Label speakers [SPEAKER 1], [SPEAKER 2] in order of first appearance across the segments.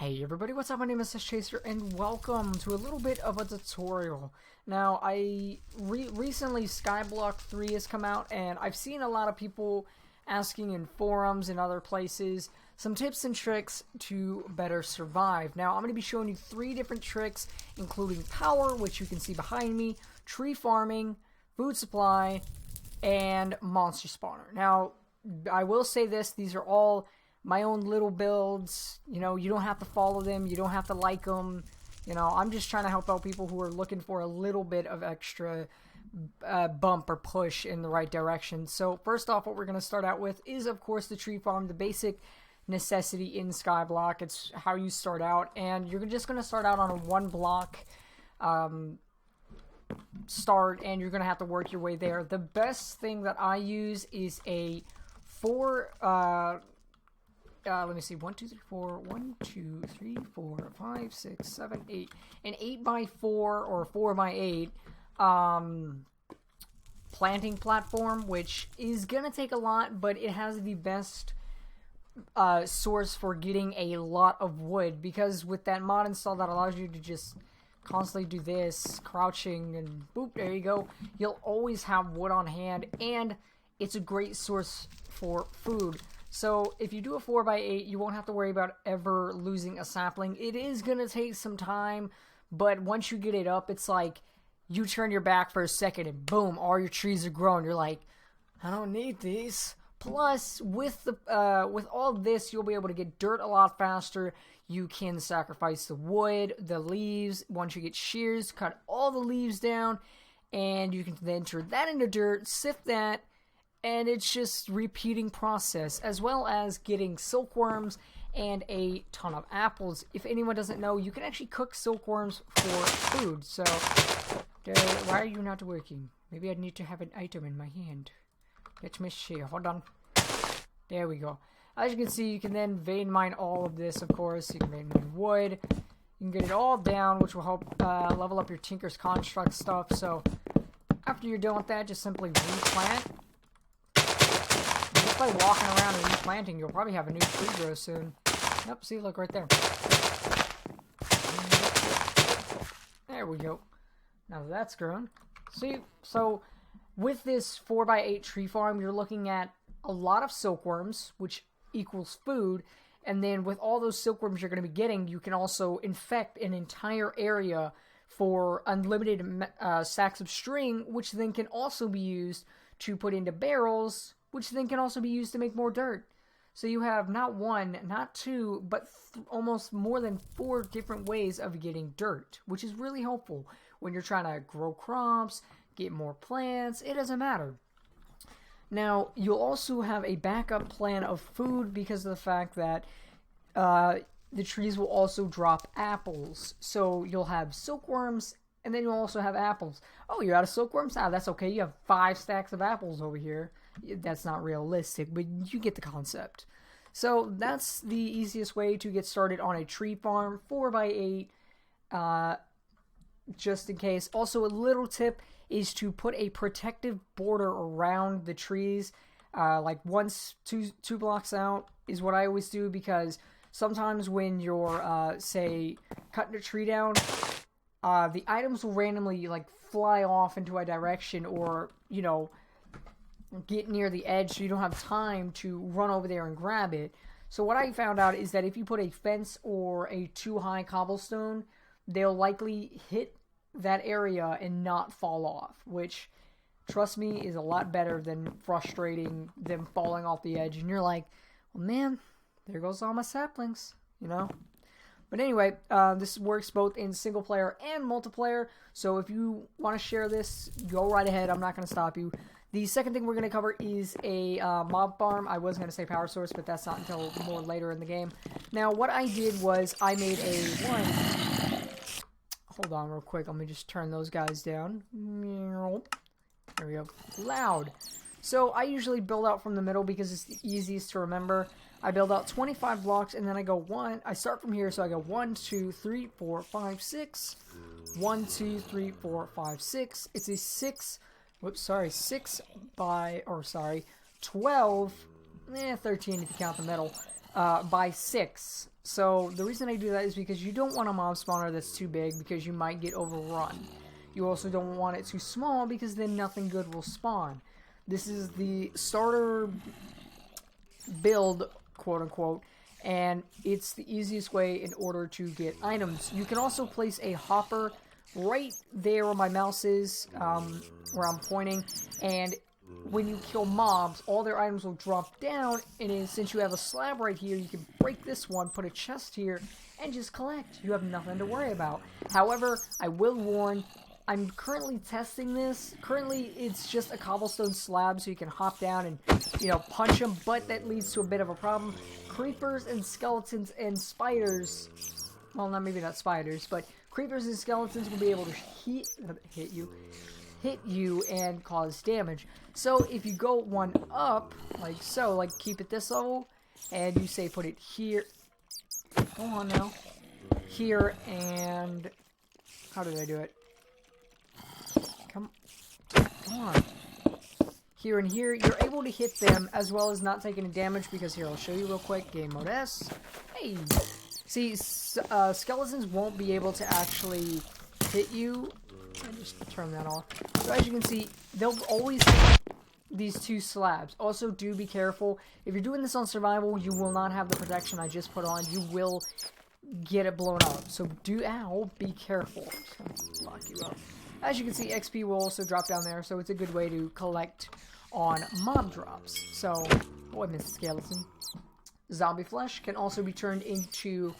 [SPEAKER 1] Hey everybody, what's up? My name is Chaser and welcome to a little bit of a tutorial. Now, recently Skyblock 3 has come out and I've seen a lot of people asking in forums and other places some tips and tricks to better survive. Now, I'm going to be showing you 3 different tricks, including power, which you can see behind me, tree farming, food supply, and monster spawner. Now, I will say this, these are all my own little builds. You know, you don't have to follow them, you don't have to like them. You know, I'm just trying to help out people who are looking for a little bit of extra bump or push in the right direction. So first off, what we're going to start out with is, of course, the tree farm, the basic necessity in Skyblock. It's how you start out, and you're just going to start out on a 1 block start, and you're going to have to work your way there. The best thing that I use is a 4 let me see, 1, 2, 3, 4, 1, 2, 3, 4, 5, 6, 7, 8, an 8x4 or 4x8 planting platform, which is gonna take a lot, but it has the best source for getting a lot of wood, because with that mod installed, that allows you to just constantly do this, crouching, and boop, there you go. You'll always have wood on hand, and it's a great source for food. So if you do a 4x8, you won't have to worry about ever losing a sapling. It is going to take some time, but once you get it up, it's like you turn your back for a second and boom, all your trees are grown. You're like, I don't need these. Plus, with all this, you'll be able to get dirt a lot faster. You can sacrifice the wood, the leaves. Once you get shears, cut all the leaves down, and you can then turn that into dirt, sift that, and it's just repeating process, as well as getting silkworms and a ton of apples. If anyone doesn't know, you can actually cook silkworms for food. So, why are you not working? Maybe I need to have an item in my hand. Let me see. Hold on. There we go. As you can see, you can then vein mine all of this, of course. You can vein mine wood. You can get it all down, which will help level up your Tinker's Construct stuff. So, after you're done with that, just simply replant. Just by walking around and replanting, you'll probably have a new tree grow soon. Yep, see, look right there. There we go. Now that's grown. See, so with this 4x8 tree farm, you're looking at a lot of silkworms, which equals food. And then with all those silkworms you're going to be getting, you can also infect an entire area for unlimited sacks of string, which then can also be used to put into barrels, which then can also be used to make more dirt. So you have not 1, not 2, but almost more than 4 different ways of getting dirt, which is really helpful when you're trying to grow crops, get more plants. It doesn't matter. Now, you'll also have a backup plan of food because of the fact that the trees will also drop apples. So you'll have silkworms, and then you'll also have apples. Oh, you're out of silkworms? Ah, that's okay. You have 5 stacks of apples over here. That's not realistic, but you get the concept. So that's the easiest way to get started on a tree farm, 4x8, just in case. Also, a little tip is to put a protective border around the trees, like two blocks out is what I always do, because sometimes when you're, say, cutting a tree down, the items will randomly, like, fly off into a direction, or, you know, get near the edge, so you don't have time to run over there and grab it. So what I found out is that if you put a fence or a too high cobblestone, they'll likely hit that area and not fall off, which, trust me, is a lot better than frustrating them falling off the edge, and you're like, well, man, there goes all my saplings, you know? But anyway, this works both in single player and multiplayer, so if you want to share this, go right ahead. I'm not going to stop you. The second thing we're going to cover is a mob farm. I was going to say power source, but that's not until more later in the game. Now, what I did was I made a one. Hold on real quick. Let me just turn those guys down. There we go. Loud. So I usually build out from the middle because it's the easiest to remember. I build out 25 blocks, and then I go 1. I start from here, so I go 1, 2, 3, 4, 5, 6. 1, 2, 3, 4, 5, 6. It's a 6 by, 12, 13 if you count the middle, by 6 So the reason I do that is because you don't want a mob spawner that's too big because you might get overrun. You also don't want it too small because then nothing good will spawn. This is the starter build, quote unquote, and it's the easiest way in order to get items. You can also place a hopper right there where my mouse is, where I'm pointing, and when you kill mobs, all their items will drop down, and then, since you have a slab right here, you can break this one, put a chest here, and just collect. You have nothing to worry about. However, I will warn, I'm currently testing this. Currently, it's just a cobblestone slab, so you can hop down and, you know, punch them, but that leads to a bit of a problem. Creepers and skeletons and spiders, well, maybe not spiders, but creepers and skeletons will be able to hit you and cause damage. So if you go one up, like so, like keep it this level, and you say put it here, go on now, here, and how did I do it? Come on. Here and here, you're able to hit them as well as not taking damage because here, I'll show you real quick. Game mode S. Hey! See, skeletons won't be able to actually hit you. I just turn that off. So as you can see, they'll always hit these two slabs. Also, do be careful. If you're doing this on survival, you will not have the protection I just put on. You will get it blown up. So be careful. I'm just gonna lock you up. As you can see, XP will also drop down there, so it's a good way to collect on mob drops. So, oh, I missed skeleton. Zombie flesh can also be turned into,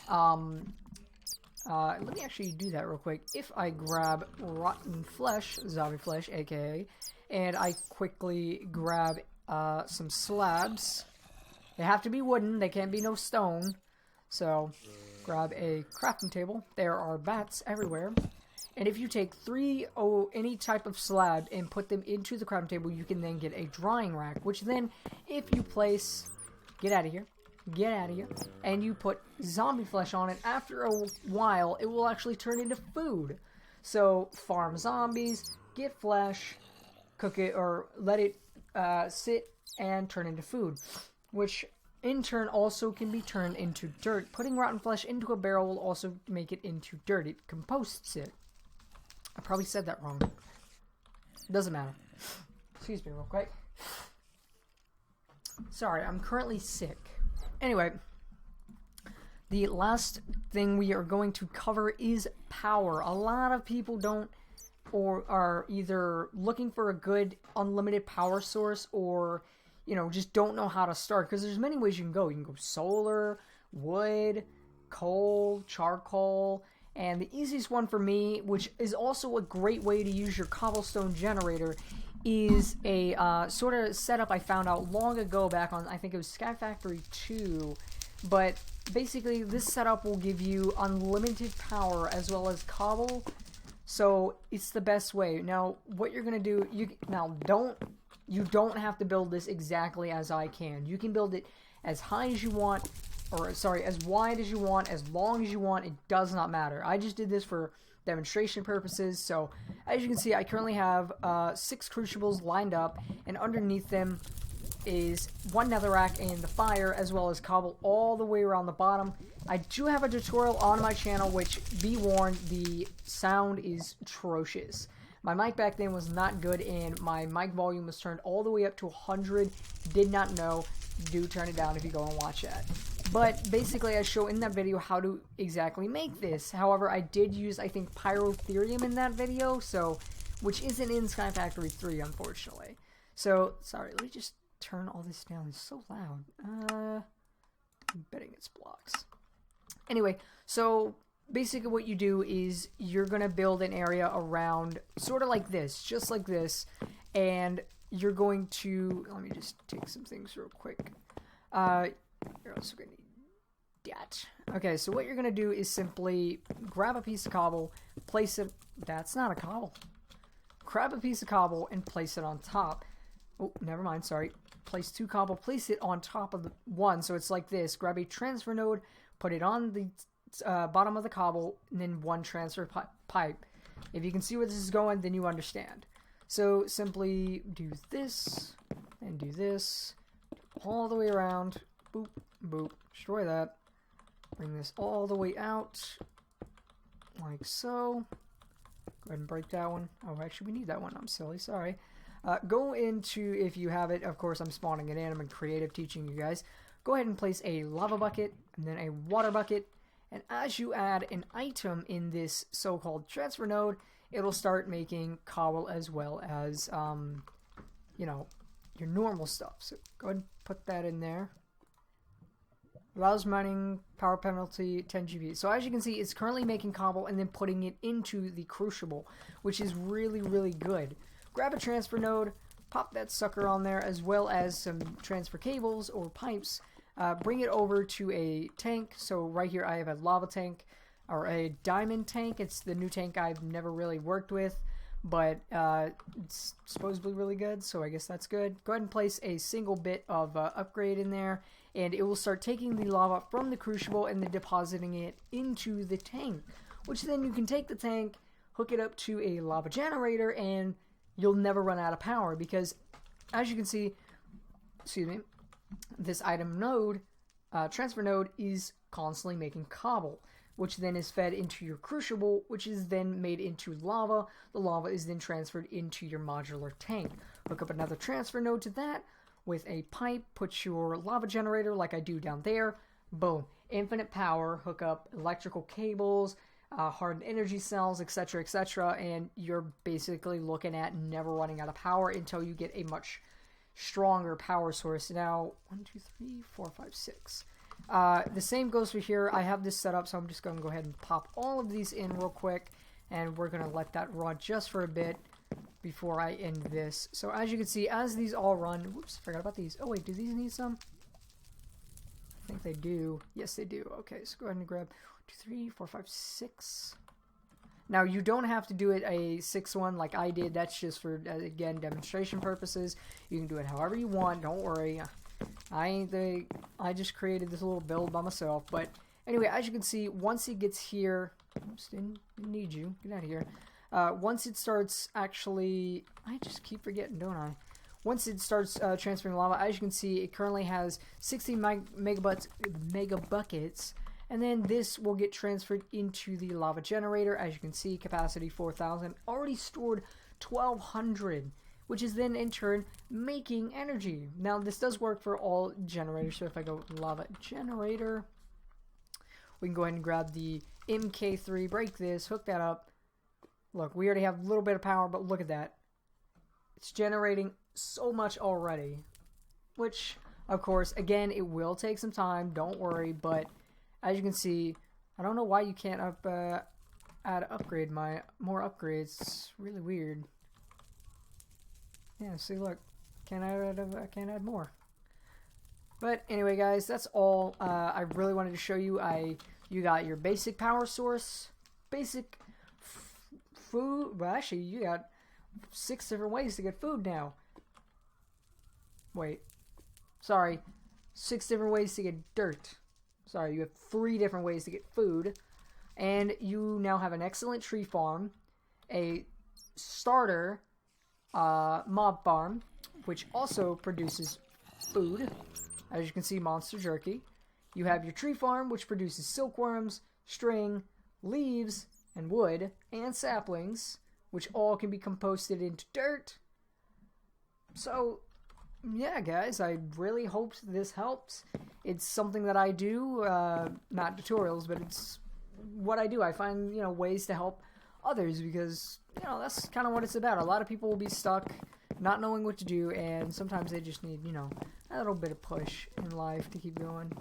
[SPEAKER 1] let me actually do that real quick. If I grab rotten flesh, zombie flesh, aka, and I quickly grab some slabs. They have to be wooden, they can't be no stone. So, grab a crafting table. There are bats everywhere. And if you take any type of slab and put them into the crafting table, you can then get a drying rack, which then, if you place, get out of here, and you put zombie flesh on it, after a while, it will actually turn into food. So, farm zombies, get flesh, cook it, or let it sit and turn into food, which in turn also can be turned into dirt. Putting rotten flesh into a barrel will also make it into dirt. It composts it. I probably said that wrong. Doesn't matter. Excuse me real quick. Sorry, I'm currently sick. Anyway, the last thing we are going to cover is power. A lot of people don't, or are either looking for a good unlimited power source, or, you know, just don't know how to start, because there's many ways you can go. You can go solar, wood, coal, charcoal. And the easiest one for me, which is also a great way to use your cobblestone generator, is a sort of setup I found out long ago back on, I think it was Sky Factory 2. But basically, this setup will give you unlimited power as well as cobble. So it's the best way. Now, what you're gonna do, you don't have to build this exactly as I can. You can build it as high as you want. Or, sorry, as wide as you want, as long as you want, it does not matter. I just did this for demonstration purposes, so as you can see, I currently have 6 crucibles lined up, and underneath them is 1 netherrack and the fire, as well as cobble all the way around the bottom. I do have a tutorial on my channel, which, be warned, the sound is atrocious. My mic back then was not good, and my mic volume was turned all the way up to 100. Did not know. Do turn it down if you go and watch that. But basically, I show in that video how to exactly make this. However, I did use, I think, Pyrotherium in that video, so, which isn't in Sky Factory 3, unfortunately. So, sorry, let me just turn all this down. It's so loud. I'm betting it's blocks. Anyway, so basically what you do is you're going to build an area around, sort of like this, just like this, and you're going to, let me just take some things real quick. You're also going to need that. Okay, so what you're going to do is simply grab a piece of cobble, place it, that's not a cobble. Grab a piece of cobble and place it on top. Oh, never mind, sorry. Place 2 cobble, place it on top of the one, so it's like this. Grab a transfer node, put it on the bottom of the cobble, and then 1 transfer pipe. If you can see where this is going, then you understand. So simply do this, and do this, all the way around. Boop, boop, destroy that. Bring this all the way out, like so. Go ahead and break that one. Oh, actually, we need that one. I'm silly. Sorry. Go into, if you have it, of course, I'm spawning it in. I'm in creative teaching you guys. Go ahead and place a lava bucket and then a water bucket. And as you add an item in this so-called transfer node, it'll start making cobble as well as, you know, your normal stuff. So go ahead and put that in there. Allows mining, power penalty, 10 GP. So as you can see, it's currently making cobble and then putting it into the crucible, which is really, really good. Grab a transfer node, pop that sucker on there, as well as some transfer cables or pipes. Bring it over to a tank. So right here I have a lava tank, or a diamond tank. It's the new tank I've never really worked with, but it's supposedly really good, so I guess that's good. Go ahead and place a single bit of upgrade in there, and it will start taking the lava from the crucible and then depositing it into the tank, which then you can take the tank, hook it up to a lava generator, and you'll never run out of power, because as you can see, excuse me, this item node, transfer node, is constantly making cobble, which then is fed into your crucible, which is then made into lava. The lava is then transferred into your modular tank. Hook up another transfer node to that with a pipe, put your lava generator like I do down there. Boom. Infinite power. Hook up electrical cables, hardened energy cells, etc., etc., and you're basically looking at never running out of power until you get a much stronger power source. Now, 1, 2, 3, 4, 5, 6. The same goes for here. I have this set up, so I'm just going to go ahead and pop all of these in real quick, and we're going to let that run just for a bit before I end this. So as you can see, as these all run, whoops, forgot about these. Oh wait, do these need some? I think they do. Yes, they do. Okay, so go ahead and grab 2, 3, 4, 5, 6. Now, you don't have to do it a 6th one like I did. That's just for, again, demonstration purposes. You can do it however you want. Don't worry. I just created this little build by myself. But anyway, as you can see, once it gets here, oops, didn't need you. Get out of here. Once it starts actually, I just keep forgetting, don't I? Once it starts transferring lava, as you can see, it currently has 16 mega buckets. And then this will get transferred into the lava generator. As you can see, capacity 4,000. Already stored 1,200, which is then in turn making energy. Now, this does work for all generators. So if I go lava generator, we can go ahead and grab the MK3, break this, hook that up. Look, we already have a little bit of power, but look at that. It's generating so much already. Which, of course, again, it will take some time. Don't worry, but as you can see, I don't know why you can't upgrade more upgrades. It's really weird. Yeah, see, look, can't add more. But anyway, guys, that's all I really wanted to show you. You got your basic power source, basic food. Well, actually, you got 6 different ways to get food now. Wait, sorry, 6 different ways to get dirt. Sorry, you have 3 different ways to get food. And you now have an excellent tree farm, a starter mob farm, which also produces food. As you can see, monster jerky. You have your tree farm, which produces silkworms, string, leaves, and wood, and saplings, which all can be composted into dirt. So, yeah, guys, I really hope this helps. It's something that I do, not tutorials, but it's what I do. I find, ways to help others because, that's kind of what it's about. A lot of people will be stuck not knowing what to do, and sometimes they just need, a little bit of push in life to keep going.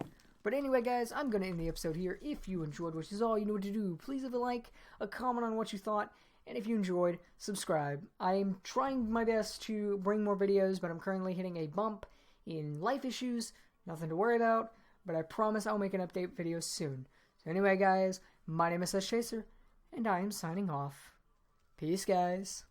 [SPEAKER 1] But anyway, guys, I'm going to end the episode here. If you enjoyed, which is all you know what to do, please leave a like, a comment on what you thought, and if you enjoyed, subscribe. I'm trying my best to bring more videos, but I'm currently hitting a bump in life issues. Nothing to worry about, but I promise I'll make an update video soon. So anyway, guys, my name is SChaser, and I am signing off. Peace, guys.